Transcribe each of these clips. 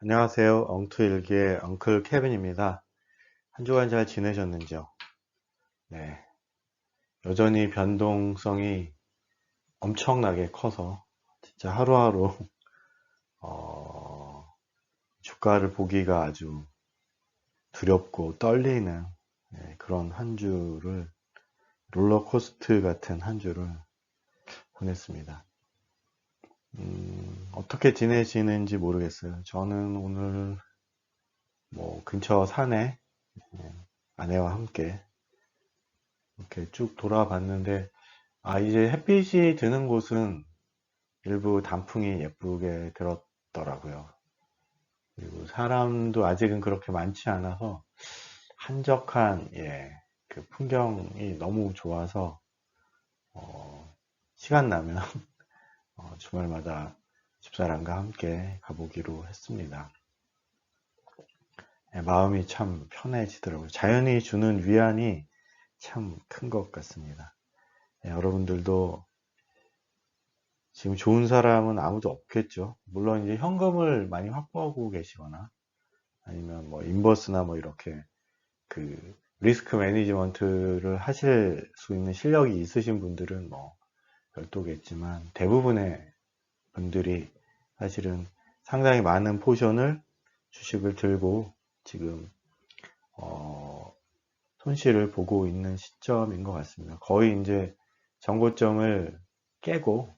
안녕하세요. 엉투일기의 엉클 케빈입니다. 한 주간 잘 지내셨는지요? 네. 여전히 변동성이 엄청나게 커서 진짜 하루하루 어, 주가를 보기가 아주 두렵고 떨리는 그런 한 주를 롤러코스터 같은 한 주를 보냈습니다. 어떻게 지내시는지 모르겠어요. 저는 오늘 뭐 근처 산에 아내와 함께 이렇게 쭉 돌아봤는데 이제 햇빛이 드는 곳은 일부 단풍이 예쁘게 들었더라고요. 그리고 사람도 아직은 그렇게 많지 않아서 한적한, 그 풍경이 너무 좋아서, 시간 나면, 주말마다 집사람과 함께 가보기로 했습니다. 마음이 참 편해지더라고요. 자연이 주는 위안이 참 큰 것 같습니다. 여러분들도 지금 좋은 사람은 아무도 없겠죠. 물론 이제 현금을 많이 확보하고 계시거나 아니면 뭐 인버스나 뭐 이렇게 그 리스크 매니지먼트를 하실 수 있는 실력이 있으신 분들은 뭐 별도겠지만 대부분의 분들이 사실은 상당히 많은 포션을 주식을 들고 지금 손실을 보고 있는 시점인 것 같습니다. 거의 이제 정고점을 깨고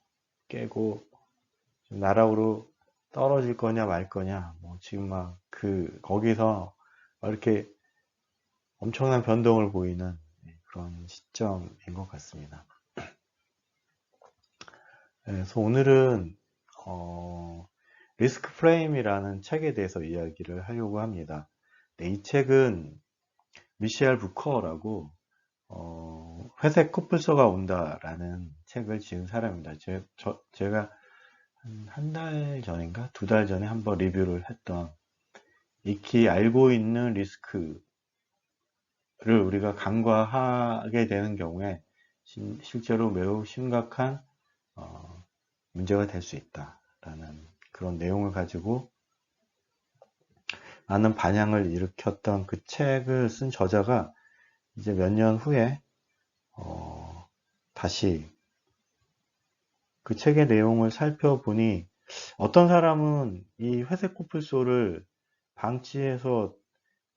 나락으로 떨어질 거냐 말 거냐 뭐 지금 막 거기서 이렇게 엄청난 변동을 보이는 그런 시점인 것 같습니다. 그래서 오늘은 리스크 프레임이라는 책에 대해서 이야기를 하려고 합니다. 이 책은 미셸 부커라고 회색 코뿔소가 온다라는 책을 지은 사람입니다. 제가 한 달 전인가 두 달 전에 한번 리뷰를 했던 익히 알고 있는 리스크를 우리가 간과하게 되는 경우에 실제로 매우 심각한 문제가 될 수 있다라는 그런 내용을 가지고 많은 반향을 일으켰던 그 책을 쓴 저자가 이제 몇 년 후에 다시 그 책의 내용을 살펴보니 어떤 사람은 이 회색 코뿔소를 방치해서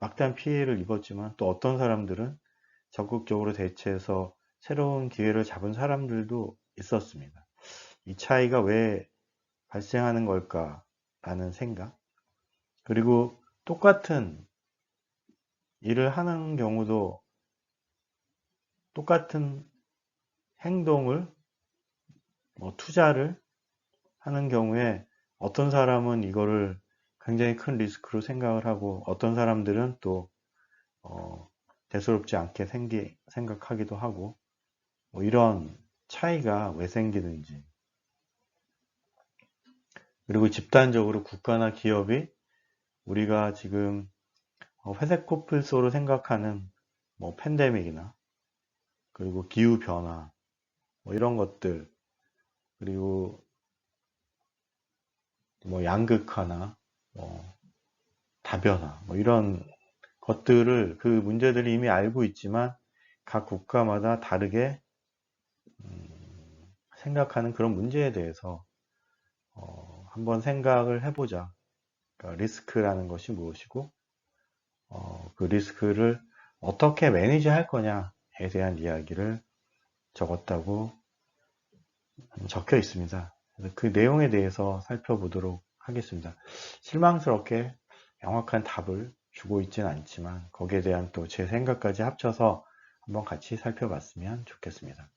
막대한 피해를 입었지만 또 어떤 사람들은 적극적으로 대처해서 새로운 기회를 잡은 사람들도 있었습니다. 이 차이가 왜 발생하는 걸까라는 생각, 그리고 똑같은 일을 하는 경우도 똑같은 행동을, 투자를 하는 경우에 어떤 사람은 이거를 굉장히 큰 리스크로 생각을 하고 어떤 사람들은 또 대수롭지 않게 생각하기도 하고 이런 차이가 왜 생기는지, 그리고 집단적으로 국가나 기업이 우리가 지금 회색 코뿔소로 생각하는 팬데믹이나 그리고 기후 변화 이런 것들, 그리고 양극화나 다변화 이런 것들을, 그 문제들을 이미 알고 있지만 각 국가마다 다르게 생각하는 그런 문제에 대해서 한번 생각을 해보자. 그러니까 리스크라는 것이 무엇이고 그 리스크를 어떻게 매니지 할 거냐에 대한 이야기를 적었다고 적혀 있습니다. 그래서 그 내용에 대해서 살펴보도록 하겠습니다. 실망스럽게 명확한 답을 주고 있지는 않지만 거기에 대한 또 제 생각까지 합쳐서 한번 같이 살펴봤으면 좋겠습니다.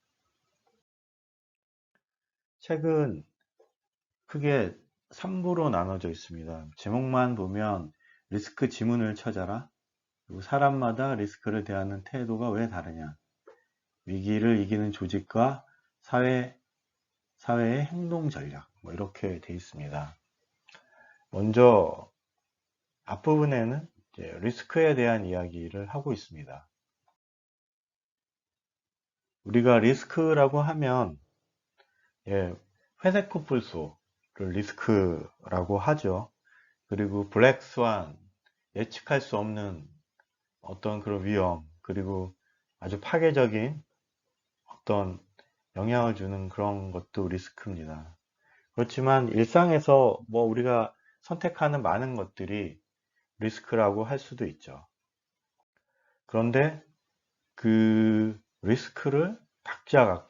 책은 크게 3부로 나눠져 있습니다. 제목만 보면 리스크 지문을 찾아라, 그리고 사람마다 리스크를 대하는 태도가 왜 다르냐, 위기를 이기는 조직과 사회의 행동 전략, 이렇게 되어 있습니다. 먼저 앞부분에는 이제 리스크에 대한 이야기를 하고 있습니다. 우리가 리스크라고 하면 회색 코뿔소를 리스크라고 하죠. 그리고 블랙스완, 예측할 수 없는 어떤 그런 위험, 그리고 아주 파괴적인 어떤 영향을 주는 그런 것도 리스크입니다. 그렇지만 일상에서 뭐 우리가 선택하는 많은 것들이 리스크라고 할 수도 있죠. 그런데 그 리스크를 각자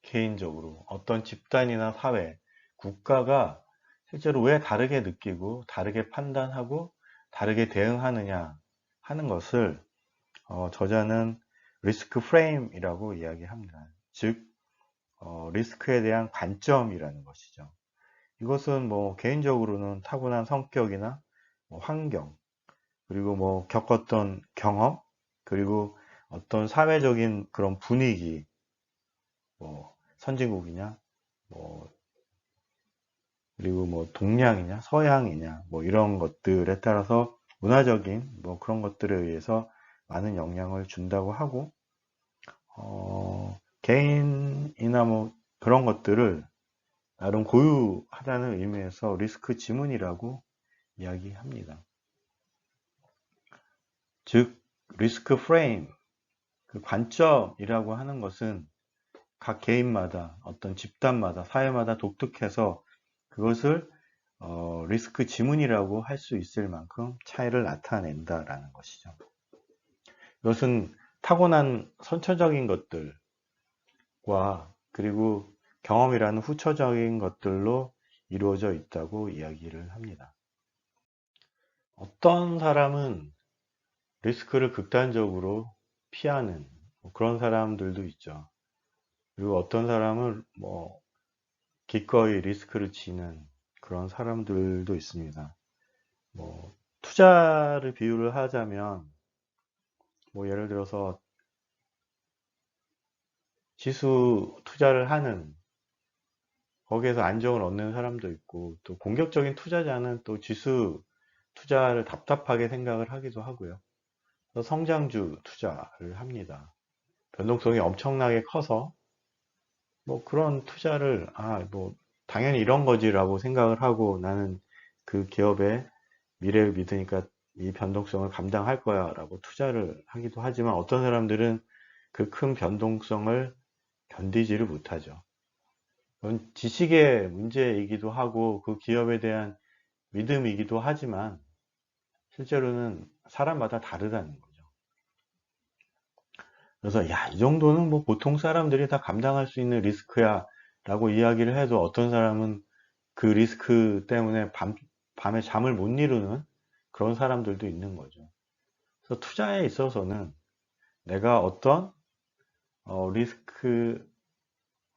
개인적으로 어떤 집단이나 사회, 국가가 실제로 왜 다르게 느끼고 다르게 판단하고 다르게 대응하느냐 하는 것을 저자는 리스크 프레임이라고 이야기합니다. 즉 리스크에 대한 관점이라는 것이죠. 이것은 뭐 개인적으로는 타고난 성격이나 뭐 환경, 그리고 뭐 겪었던 경험, 그리고 어떤 사회적인 그런 분위기, 뭐 선진국이냐, 뭐 그리고 뭐 동양이냐, 서양이냐, 뭐 이런 것들에 따라서 문화적인 뭐 그런 것들에 의해서 많은 영향을 준다고 하고, 개인이나 뭐 그런 것들을 나름 고유하다는 의미에서 리스크 지문이라고 이야기합니다. 즉, 리스크 프레임, 그 관점이라고 하는 것은 각 개인마다 어떤 집단마다 사회마다 독특해서 그것을 리스크 지문이라고 할 수 있을 만큼 차이를 나타낸다라는 것이죠. 이것은 타고난 선천적인 것들과 그리고 경험이라는 후천적인 것들로 이루어져 있다고 이야기를 합니다. 어떤 사람은 리스크를 극단적으로 피하는 그런 사람들도 있죠. 그리고 어떤 사람은 뭐 기꺼이 리스크를 지는 그런 사람들도 있습니다. 뭐 투자를 비유를 하자면 뭐 예를 들어서 지수 투자를 하는 거기에서 안정을 얻는 사람도 있고 또 공격적인 투자자는 또 지수 투자를 답답하게 생각을 하기도 하고요. 그래서 성장주 투자를 합니다. 변동성이 엄청나게 커서 뭐 그런 투자를 뭐 당연히 이런 거지라고 생각을 하고 나는 그 기업의 미래를 믿으니까 이 변동성을 감당할 거야 라고 투자를 하기도 하지만 어떤 사람들은 그 큰 변동성을 견디지를 못하죠. 그건 지식의 문제이기도 하고 그 기업에 대한 믿음이기도 하지만 실제로는 사람마다 다르다는 거죠. 그래서 이 정도는 뭐 보통 사람들이 다 감당할 수 있는 리스크야 라고 이야기를 해도 어떤 사람은 그 리스크 때문에 밤에 잠을 못 이루는 그런 사람들도 있는 거죠. 그래서 투자에 있어서는 내가 어떤 리스크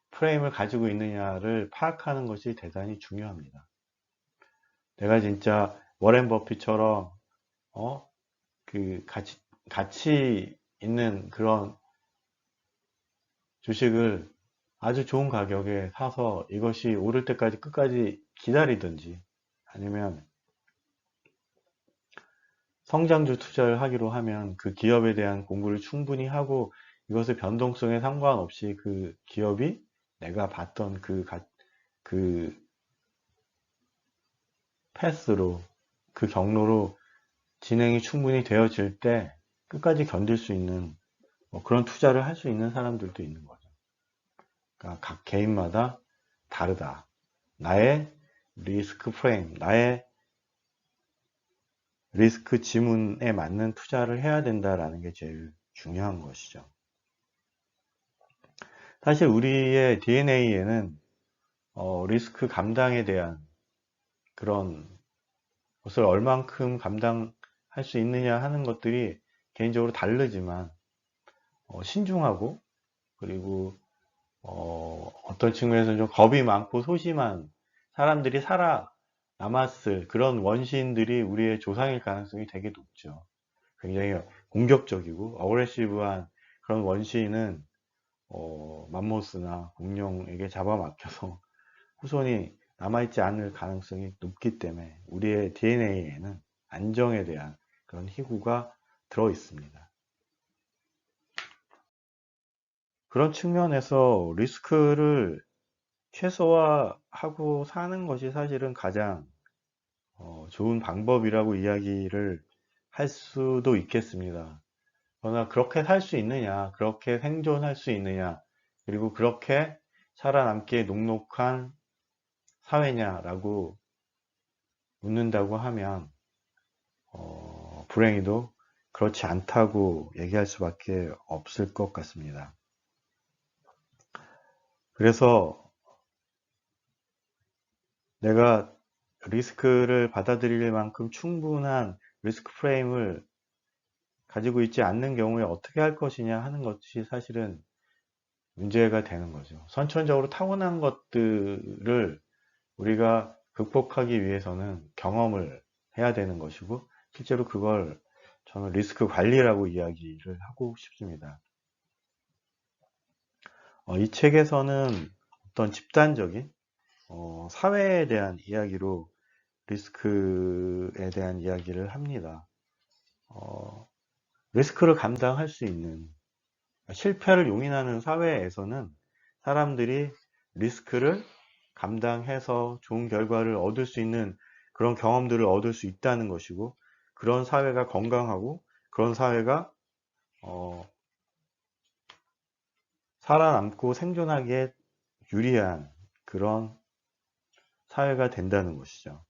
프레임을 가지고 있느냐를 파악하는 것이 대단히 중요합니다. 내가 진짜 워렌 버핏처럼 그 가치 있는 그런 주식을 아주 좋은 가격에 사서 이것이 오를 때까지 끝까지 기다리든지 아니면 성장주 투자를 하기로 하면 그 기업에 대한 공부를 충분히 하고 이것의 변동성에 상관없이 그 기업이 내가 봤던 그 패스로 그 경로로 진행이 충분히 되어질 때 끝까지 견딜 수 있는 뭐 그런 투자를 할 수 있는 사람들도 있는 거죠. 그러니까 각 개인마다 다르다. 나의 리스크 프레임, 나의 리스크 지문에 맞는 투자를 해야 된다라는 게 제일 중요한 것이죠. 사실 우리의 DNA에는 리스크 감당에 대한 그런 것을 얼만큼 감당할 수 있느냐 하는 것들이 개인적으로 다르지만 신중하고 그리고 어떤 측면에서는 좀 겁이 많고 소심한 사람들이 살아남았을 그런 원시인들이 우리의 조상일 가능성이 되게 높죠. 굉장히 공격적이고 어그레시브한 그런 원시인은 맘모스나 공룡에게 잡아먹혀서 후손이 남아있지 않을 가능성이 높기 때문에 우리의 DNA에는 안정에 대한 그런 희구가 들어 있습니다. 그런 측면에서 리스크를 최소화하고 사는 것이 사실은 가장 좋은 방법이라고 이야기를 할 수도 있겠습니다. 그러나 그렇게 살 수 있느냐, 그렇게 생존할 수 있느냐, 그리고 그렇게 살아남기에 녹록한 사회냐라고 묻는다고 하면 불행히도 그렇지 않다고 얘기할 수밖에 없을 것 같습니다. 그래서 내가 리스크를 받아들일 만큼 충분한 리스크 프레임을 가지고 있지 않는 경우에 어떻게 할 것이냐 하는 것이 사실은 문제가 되는 거죠. 선천적으로 타고난 것들을 우리가 극복하기 위해서는 경험을 해야 되는 것이고, 실제로 그걸 저는 리스크 관리라고 이야기를 하고 싶습니다. 이 책에서는 어떤 집단적인 사회에 대한 이야기로 리스크에 대한 이야기를 합니다. 리스크를 감당할 수 있는, 실패를 용인하는 사회에서는 사람들이 리스크를 감당해서 좋은 결과를 얻을 수 있는 그런 경험들을 얻을 수 있다는 것이고, 그런 사회가 건강하고 그런 사회가 살아남고 생존하기에 유리한 그런 사회가 된다는 것이죠.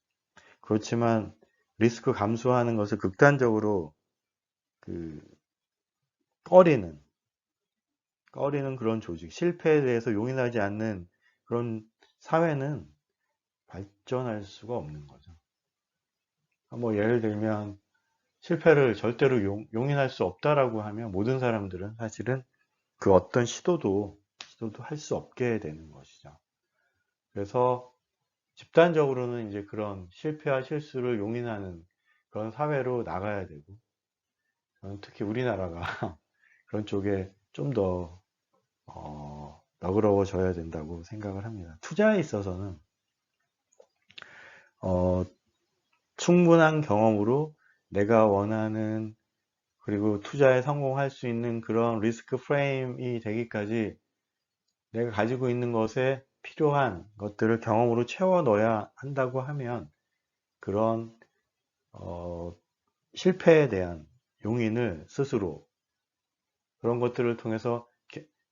그렇지만 리스크 감수하는 것을 극단적으로 꺼리는 그런 조직, 실패에 대해서 용인하지 않는 그런 사회는 발전할 수가 없는 거죠. 뭐 예를 들면 실패를 절대로 용인할 수 없다라고 하면 모든 사람들은 사실은 그 어떤 시도도 할 수 없게 되는 것이죠. 그래서 집단적으로는 이제 그런 실패와 실수를 용인하는 그런 사회로 나가야 되고, 저는 특히 우리나라가 그런 쪽에 좀 더 너그러워져야 된다고 생각을 합니다. 투자에 있어서는 충분한 경험으로 내가 원하는, 그리고 투자에 성공할 수 있는 그런 리스크 프레임이 되기까지 내가 가지고 있는 것에 필요한 것들을 경험으로 채워 넣어야 한다고 하면, 그런 실패에 대한 용인을 스스로, 그런 것들을 통해서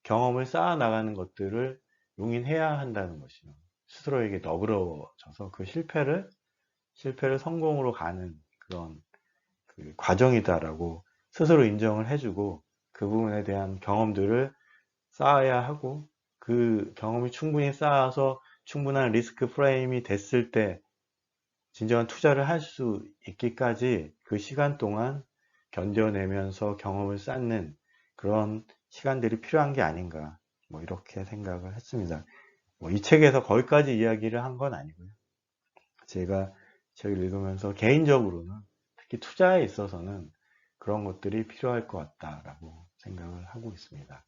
경험을 쌓아 나가는 것들을 용인해야 한다는 것이죠. 스스로에게 너그러워져서 그 실패를 성공으로 가는 그런 과정이다라고 스스로 인정을 해주고, 그 부분에 대한 경험들을 쌓아야 하고, 그 경험이 충분히 쌓아서 충분한 리스크 프레임이 됐을 때 진정한 투자를 할 수 있기까지 그 시간 동안 견뎌내면서 경험을 쌓는 그런 시간들이 필요한 게 아닌가, 뭐 이렇게 생각을 했습니다. 뭐 이 책에서 거기까지 이야기를 한 건 아니고요. 제가 책을 읽으면서 개인적으로는 특히 투자에 있어서는 그런 것들이 필요할 것 같다라고 생각을 하고 있습니다.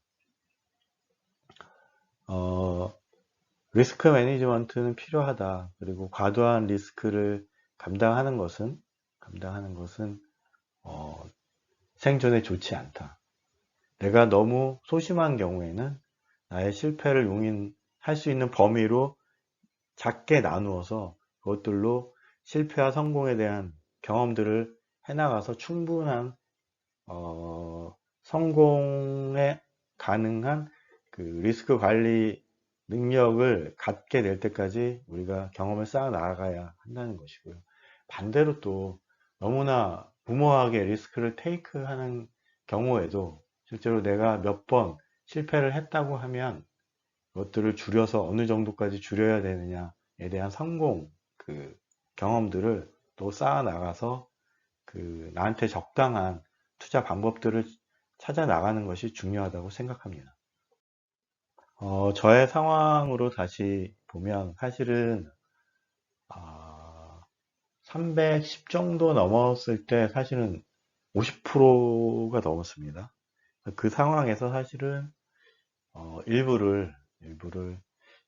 리스크 매니지먼트는 필요하다. 그리고 과도한 리스크를 감당하는 것은 생존에 좋지 않다. 내가 너무 소심한 경우에는 나의 실패를 용인할 수 있는 범위로 작게 나누어서 그것들로 실패와 성공에 대한 경험들을 해나가서 충분한 성공에 가능한 그 리스크 관리 능력을 갖게 될 때까지 우리가 경험을 쌓아 나가야 한다는 것이고요. 반대로 또 너무나 무모하게 리스크를 테이크하는 경우에도 실제로 내가 몇 번 실패를 했다고 하면 그것들을 줄여서 어느 정도까지 줄여야 되느냐에 대한 성공 경험들을 또 쌓아 나가서 나한테 적당한 투자 방법들을 찾아 나가는 것이 중요하다고 생각합니다. 저의 상황으로 다시 보면 사실은 310 정도 넘었을 때 사실은 50%가 넘었습니다. 그 상황에서 사실은 일부를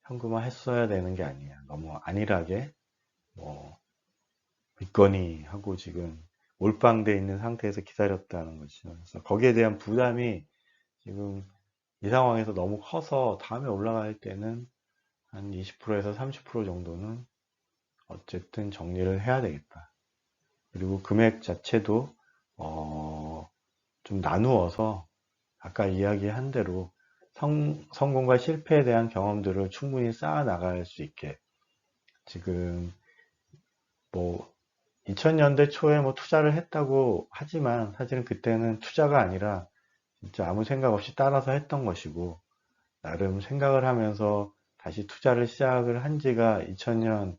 현금화 했어야 되는 게 아니에요. 너무 안일하게 뭐 믿거니 하고 지금 몰빵돼 있는 상태에서 기다렸다는 것이죠. 그래서 거기에 대한 부담이 지금 이 상황에서 너무 커서 다음에 올라갈 때는 한 20%에서 30% 정도는 어쨌든 정리를 해야 되겠다. 그리고 금액 자체도 좀 나누어서 아까 이야기한 대로 성공과 실패에 대한 경험들을 충분히 쌓아 나갈 수 있게, 지금 뭐 2000년대 초에 뭐 투자를 했다고 하지만 사실은 그때는 투자가 아니라 진짜 아무 생각 없이 따라서 했던 것이고, 나름 생각을 하면서 다시 투자를 시작을 한 지가 2000년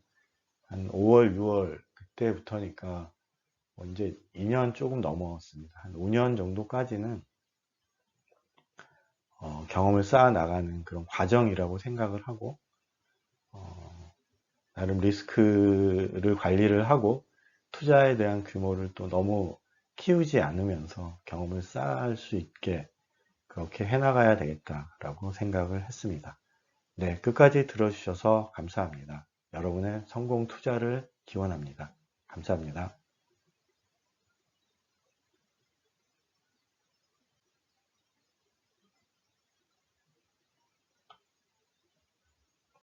한 5월, 6월 그때부터니까 이제 2년 조금 넘었습니다. 한 5년 정도까지는 경험을 쌓아 나가는 그런 과정이라고 생각을 하고, 나름 리스크를 관리를 하고 투자에 대한 규모를 또 너무 키우지 않으면서 경험을 쌓을 수 있게 그렇게 해나가야 되겠다라고 생각을 했습니다. 네, 끝까지 들어주셔서 감사합니다. 여러분의 성공 투자를 기원합니다. 감사합니다.